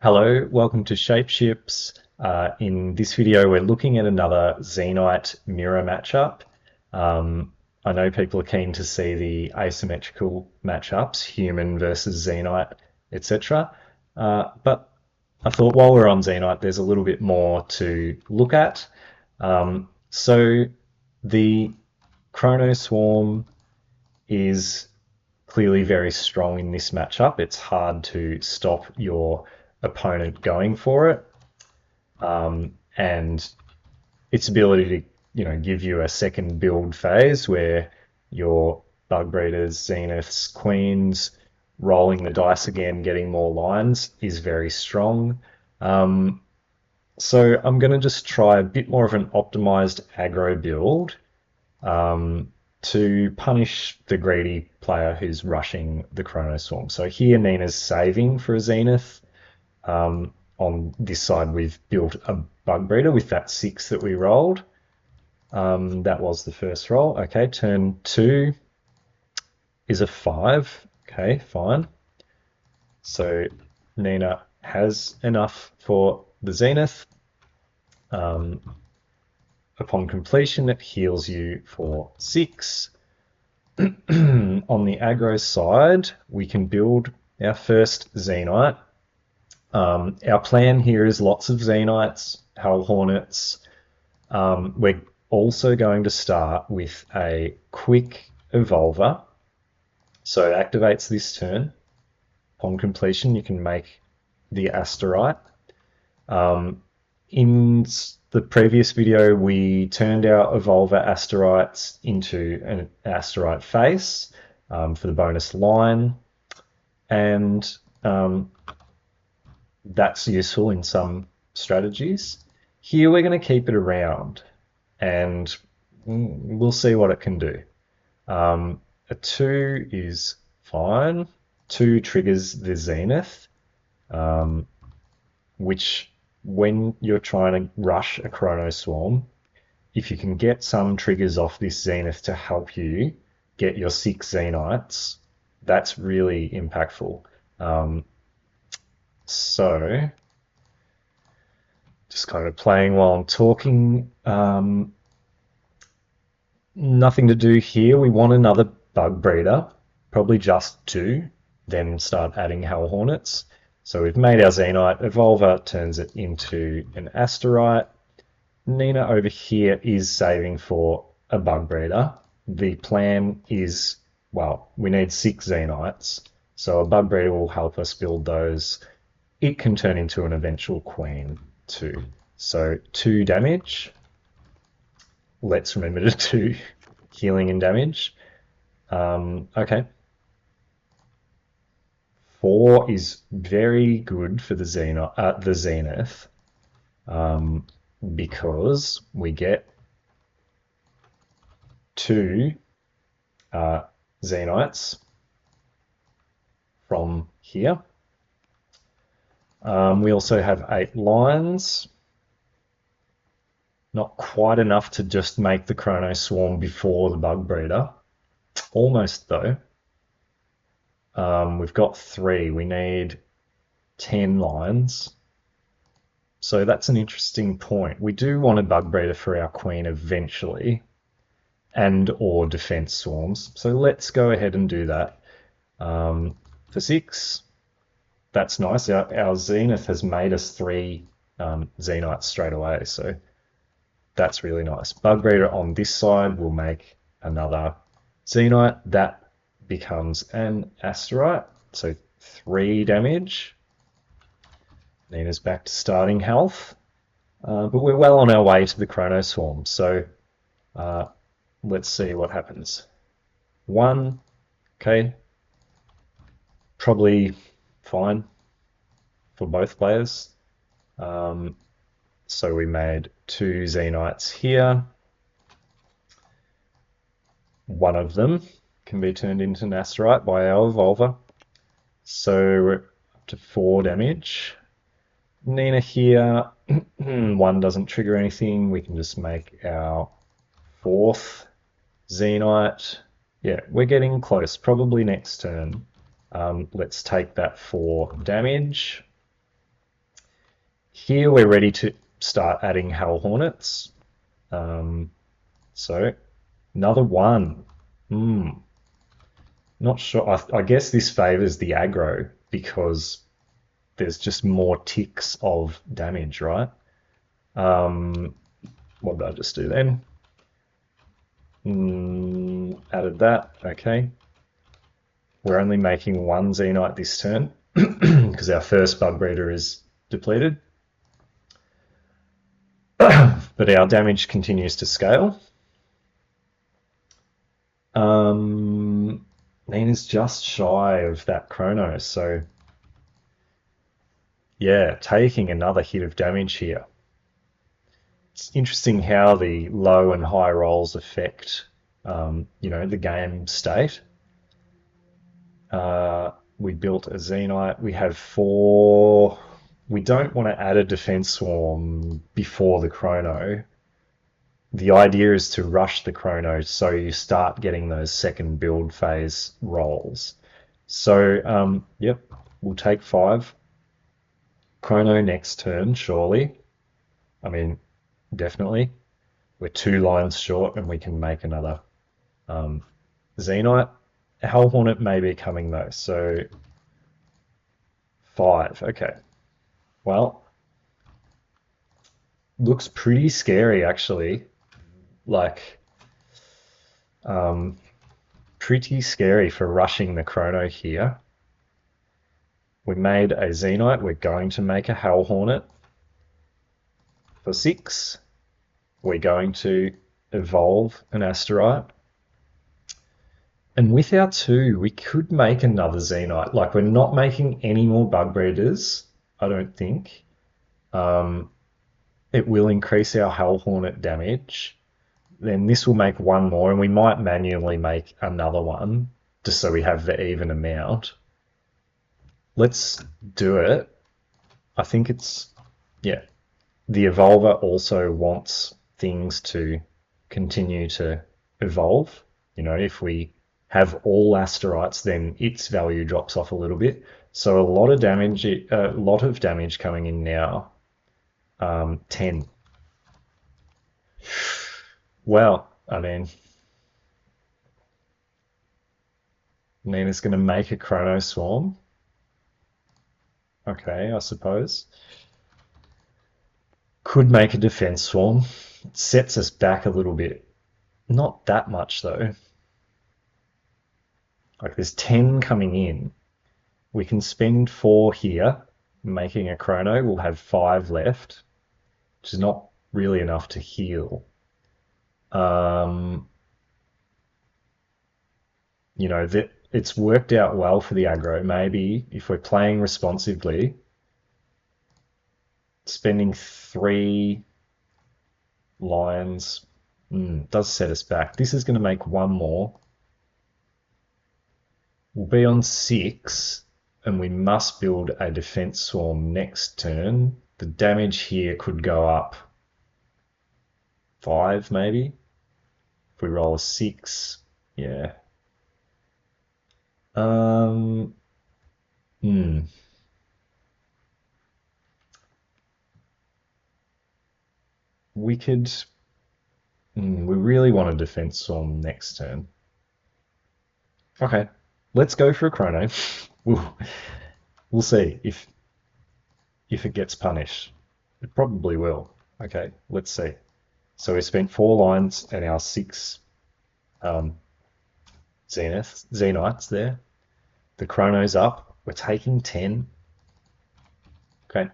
Hello, welcome to Shapeships. In this video, we're looking at another Xenite mirror matchup. I know people are keen to see the asymmetrical matchups, human versus Xenite, etc. But I thought while we're on Xenite, there's a little bit more to look at. So the Chronoswarm is clearly very strong in this matchup. It's hard to stop your opponent going for it, and its ability to give you a second build phase where your bug breeders, zeniths, queens, rolling the dice again, getting more lines is very strong. So I'm going to just try a bit more of an optimized aggro build to punish the greedy player who's rushing the Chronoswarm. So here Nina's saving for a zenith. On this side, we've built a bug breeder with that 6 that we rolled. That was the first roll. Okay, turn 2 is a 5. Okay, fine. So Nina has enough for the zenith. Upon completion, it heals you for 6. On the aggro side, we can build our first Xenite. Our plan here is lots of Xenites, Hell Hornets. We're also going to start with a quick Evolver. So it activates this turn. Upon completion, you can make the Asterite. In the previous video, we turned our Evolver Asterites into an Asterite face for the bonus line, and that's useful in some strategies. Here we're going to keep it around, and we'll see what it can do. A 2 is fine. 2 triggers the Zenith, which when you're trying to rush a Chronoswarm, if you can get some triggers off this Zenith to help you get your 6 Xenites, that's really impactful. So, just kind of playing while I'm talking. Nothing to do here. We want another bug breeder, probably just 2, then start adding Hell Hornets. So we've made our Xenite. Evolver turns it into an Asterite. Nina over here is saving for a bug breeder. The plan is, well, we need 6 Xenites, so a bug breeder will help us build those. It can turn into an eventual queen too. So 2 damage. Let's remember to do healing and damage. Okay. 4 is very good for the Zenith, because we get 2 Xenites from here. We also have 8 lines. Not quite enough to just make the Chronoswarm before the bug breeder. Almost though. We've got 3. We need 10 lines. So that's an interesting point. We do want a bug breeder for our queen eventually, and or defense swarms. So let's go ahead and do that. For 6, that's nice. Our Zenith has made us 3 Xenites straight away, so that's really nice. Bug breeder on this side will make another Xenite. That becomes an Asterite, so 3 damage. Nina's back to starting health, but we're well on our way to the Chronoswarm, so let's see what happens. 1, okay, probably fine for both players. So we made 2 Xenites here. One of them can be turned into an Asterite by our Evolver. So we're up to 4 damage. Nina here, 1 doesn't trigger anything. We can just make our 4th Xenite. Yeah, we're getting close, probably next turn. Let's take that 4 damage. Here we're ready to start adding Hell Hornets. So another one. Not sure. I guess this favors the aggro because there's just more ticks of damage, right? What did I just do then? Added that. Okay. We're only making one Xenite this turn because our first bug breeder is depleted. But our damage continues to scale. Nina's just shy of that Chrono, so yeah, taking another hit of damage here. It's interesting how the low and high rolls affect, the game state. We built a Xenite. We have 4. We don't want to add a defense swarm before the Chrono. The idea is to rush the Chrono so you start getting those second build phase rolls. So, yep, we'll take 5. Chrono next turn, surely. I mean, definitely. We're 2 lines short and we can make another Xenite. Hell Hornet may be coming though, so 5. Okay. Well, looks pretty scary actually. Like, pretty scary for rushing the Chrono here. We made a Xenite. We're going to make a Hell Hornet for 6. We're going to evolve an Asterite. And with our 2, we could make another Xenite. Like, we're not making any more bug breeders, I don't think. It will increase our Hell Hornet damage. Then this will make one more, and we might manually make another one, just so we have the even amount. Let's do it. I think it's, yeah. The Evolver also wants things to continue to evolve. If we have all Asterites, then its value drops off a little bit. So a lot of damage coming in now. 10. Well, I mean, Nina's going to make a Chronoswarm. Okay, I suppose. Could make a defense swarm. It sets us back a little bit. Not that much though. Like there's 10 coming in. We can spend 4 here, making a Chrono. We'll have 5 left, which is not really enough to heal. It's worked out well for the aggro. Maybe if we're playing responsively, spending 3 lines does set us back. This is going to make 1 more. We'll be on 6, and we must build a defense swarm next turn. The damage here could go up 5, maybe. If we roll a 6, yeah. We could. We really want a defense swarm next turn. Okay, let's go for a Chrono. We'll see if it gets punished. It probably will. Okay, let's see. So we spent 4 lines and our 6 Xenites there. The Chrono's up. We're taking 10. Okay.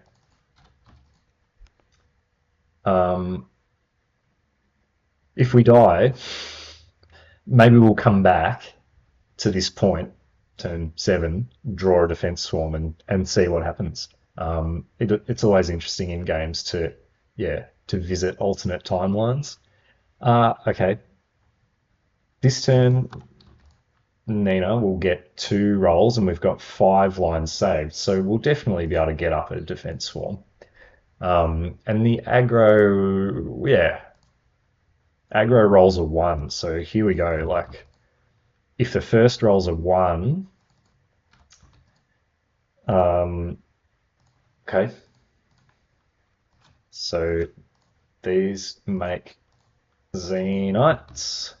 If we die, maybe we'll come back to this point, turn 7, draw a defense swarm and see what happens. It's always interesting in games to visit alternate timelines. Okay. This turn, Nina will get 2 rolls and we've got 5 lines saved. So we'll definitely be able to get up a defense swarm. And the aggro, aggro rolls a 1. So here we go. Like, if the first roll's a 1, okay. So these make Xenites.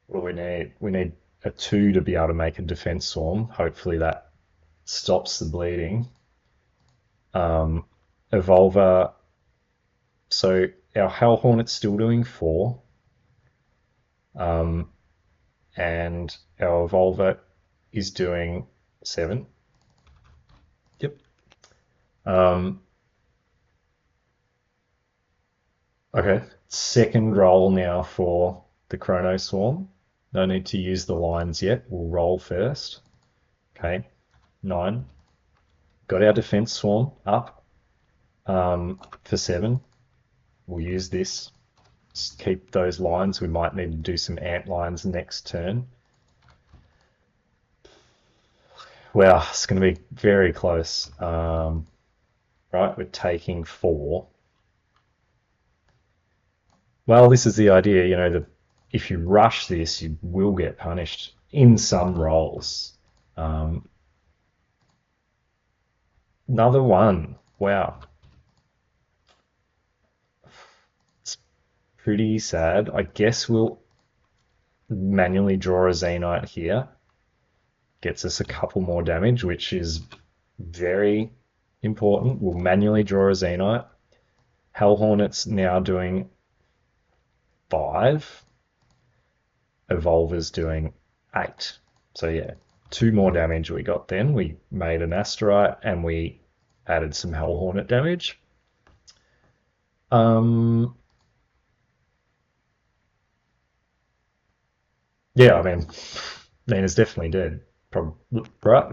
What do we need? We need a 2 to be able to make a defense swarm. Hopefully that stops the bleeding. Evolver. So our Hell Hornet's still doing 4. And our Evolver is doing 7. Yep. Okay. Second roll now for the Chronoswarm. No need to use the lines yet. We'll roll first. Okay. 9. Got our defense swarm up for 7. We'll use this. Just keep those lines. We might need to do some ant lines next turn. Wow, it's going to be very close. Right, we're taking 4. Well, this is the idea, that if you rush this, you will get punished in some rolls. Another 1. Wow. It's pretty sad. I guess we'll manually draw a Xenite here. Gets us a couple more damage, which is very important. We'll manually draw a Xenite. Hell Hornet's now doing 5. Evolver's doing 8. So yeah, 2 more damage we got then. We made an Asterite and we added some Hell Hornet damage. Yeah, I mean, Nina's definitely dead. Probably, right?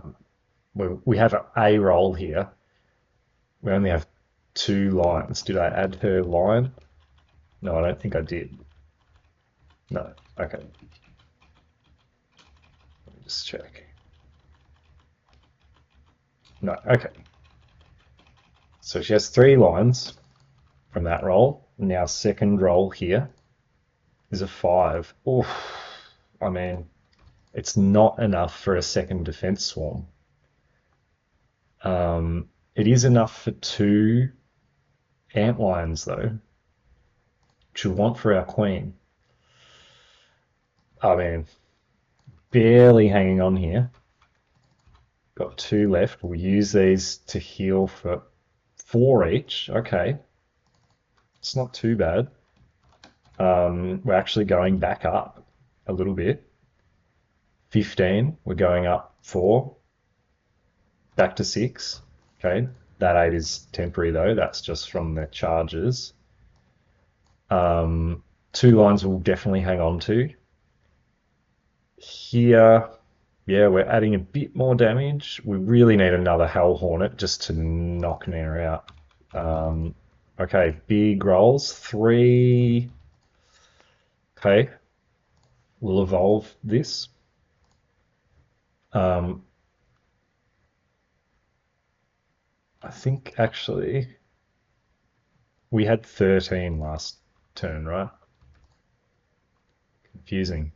We have a roll here. We only have 2 lines. Did I add her line? No, I don't think I did. No. Okay. Let me just check. No. Okay. So she has 3 lines from that roll. Now second roll here is a 5. Oof. I mean, it's not enough for a second defense swarm. It is enough for 2 ant lions though, which we want for our queen. I mean, barely hanging on here. Got 2 left. We'll use these to heal for 4 each. Okay. It's not too bad. We're actually going back up a little bit. 15. We're going up 4. Back to 6. Okay. That 8 is temporary though. That's just from the charges. 2 lines we'll definitely hang on to. Here, yeah, we're adding a bit more damage. We really need another Hell Hornet just to knock Nina out. Okay, big rolls. 3. Okay, we'll evolve this. I think actually we had 13 last turn, right? Confusing.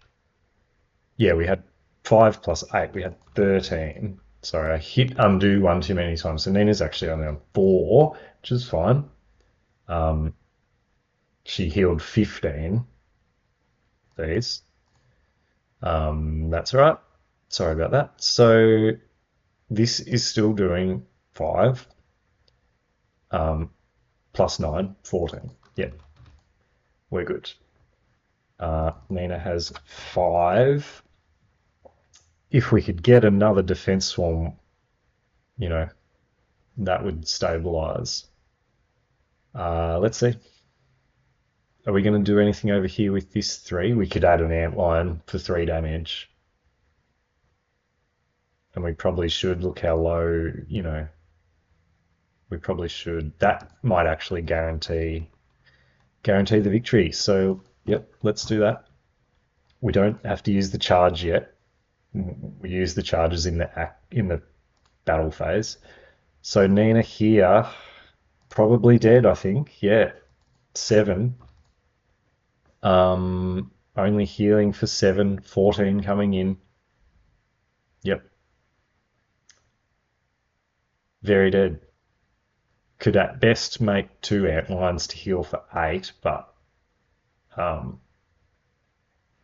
Yeah, we had 5 plus 8. We had 13. Sorry, I hit undo 1 too many times. So Nina's actually only on 4, which is fine. She healed 15. These. That's all right. Sorry about that. So this is still doing 5. Plus 9, 14. Yep, we're good. Nina has 5. If we could get another defense swarm, that would stabilize. Let's see. Are we going to do anything over here with this 3? We could add an ant line for 3 damage. And we probably should. Look how low, we probably should. That might actually guarantee the victory. So, yep, let's do that. We don't have to use the charge yet. We use the charges in the battle phase. So Nina here, probably dead, I think. Yeah, 7. Only healing for 7, 14 coming in. Yep. Very dead. could at best make 2 antlines to heal for 8, but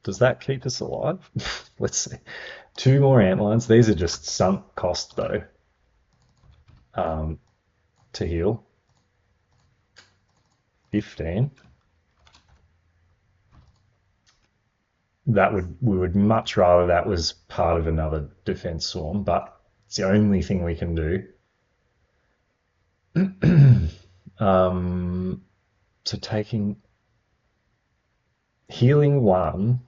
does that keep us alive? Let's see. 2 more antlines. These are just sunk cost though, to heal. 15. We would much rather that was part of another defense swarm, but it's the only thing we can do. So taking healing 1,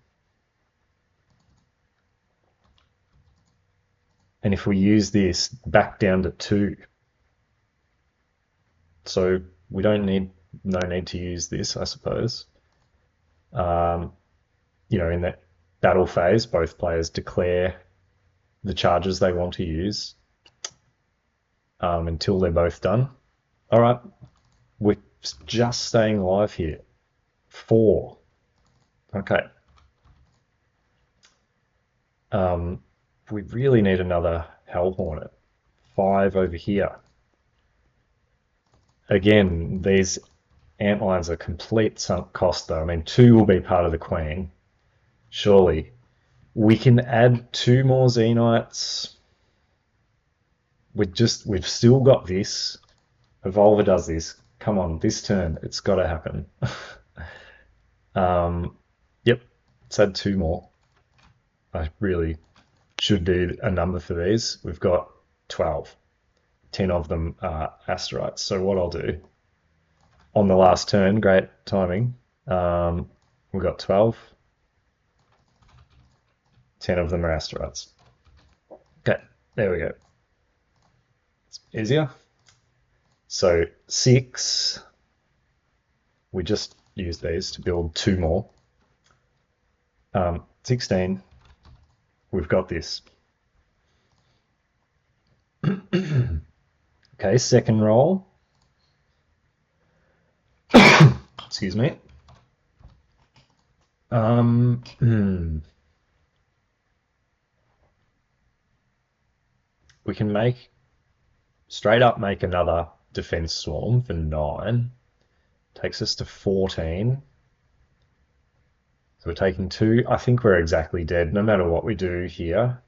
and if we use this back down to 2, so we don't need no need to use this, I suppose. In that battle phase, both players declare the charges they want to use until they're both done. All right, we're just staying alive here. 4. Okay. We really need another Hell Hornet. 5 over here. Again, these antlines are complete sunk cost though. I mean, 2 will be part of the Queen. Surely. We can add 2 more Xenites. We've still got this. Evolver does this. Come on, this turn, it's got to happen. Yep, let's add 2 more. I really should do a number for these. We've got 12. 10 of them are asteroids. So what I'll do, on the last turn, great timing, we've got 12. 10 of them are asteroids. Okay, there we go. It's easier. So 6, we just use these to build 2 more. 16, we've got this. Okay, second roll. Excuse me. We can straight up make another defense swarm for 9. Takes us to 14. So we're taking 2. I think we're exactly dead no matter what we do here.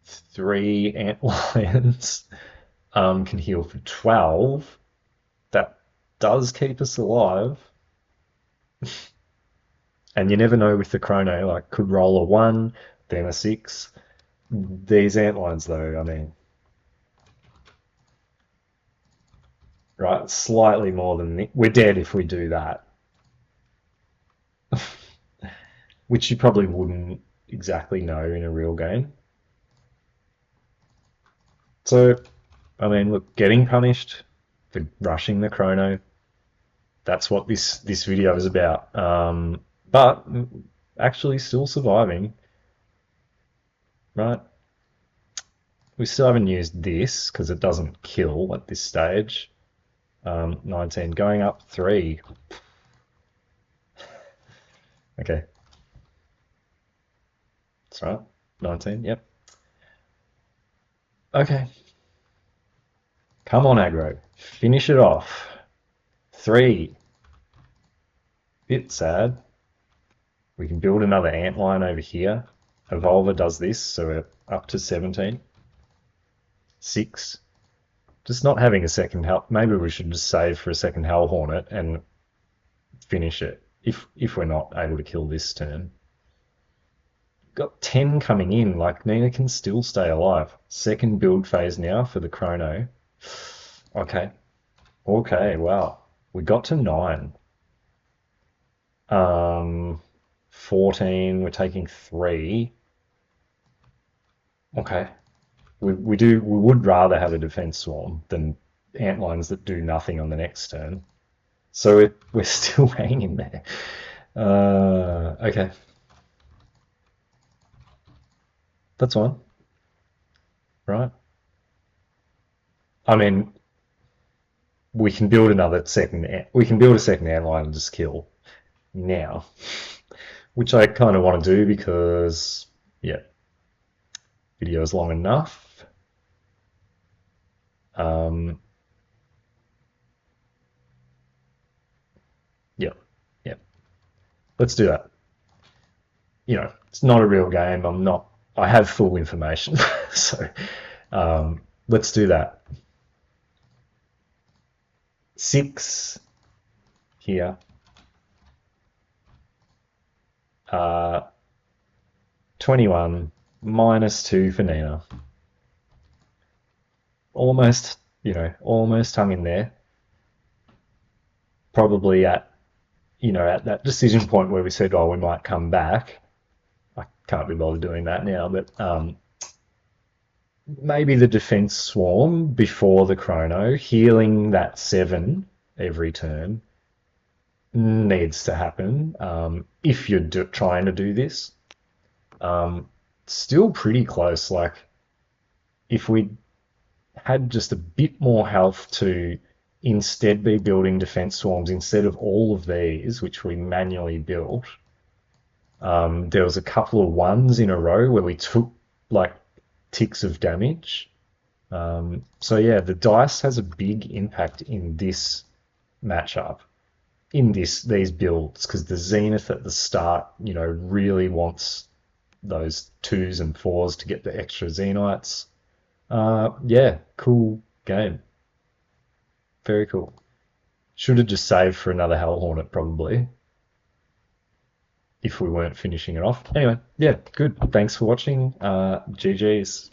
3 antlions can heal for 12. That does keep us alive. And you never know with the Chrono, like could roll a 1, then a 6. These antlines though, I mean, right, slightly more than we're dead if we do that. Which you probably wouldn't exactly know in a real game. So, I mean, look, getting punished for rushing the Chrono, that's what this video is about. But actually still surviving, right? We still haven't used this because it doesn't kill at this stage. 19, going up 3. Okay. That's right. 19, yep. Okay. Come on, aggro. Finish it off. 3. Bit sad. We can build another antline over here. Evolver does this, so we're up to 17. 6. Just not having a second Hell. Maybe we should just save for a second Hell Hornet and finish it if we're not able to kill this turn. Got 10 coming in. Like Nina can still stay alive. Second build phase now for the Chrono. Okay. Okay. Wow. We got to 9. 14. We're taking 3. Okay. We would rather have a defense swarm than antlines that do nothing on the next turn. So we're still hanging there. Okay. That's fine. Right. I mean, we can build a second antline and just kill now, which I kind of want to do because, yeah, video is long enough. Um, yep, yep. Let's do that. It's not a real game. I'm not. I have full information, so let's do that. 6 here. Uh, 21 -2 for Nina. Almost, almost hung in there. Probably at that decision point where we said, oh, we might come back. I can't be bothered doing that now, but maybe the defense swarm before the chrono, healing that 7 every turn needs to happen if you're trying to do this. Still pretty close. Like, if we had just a bit more health to instead be building defense swarms instead of all of these, which we manually built, there was a couple of ones in a row where we took like ticks of damage. So yeah, the dice has a big impact in this matchup, in these builds, because the Zenith at the start, really wants those 2s and 4s to get the extra Xenites. Yeah, cool game. Very cool. Should have just saved for another Hell Hornet probably, if we weren't finishing it off. Anyway, yeah, good. Thanks for watching. GG's.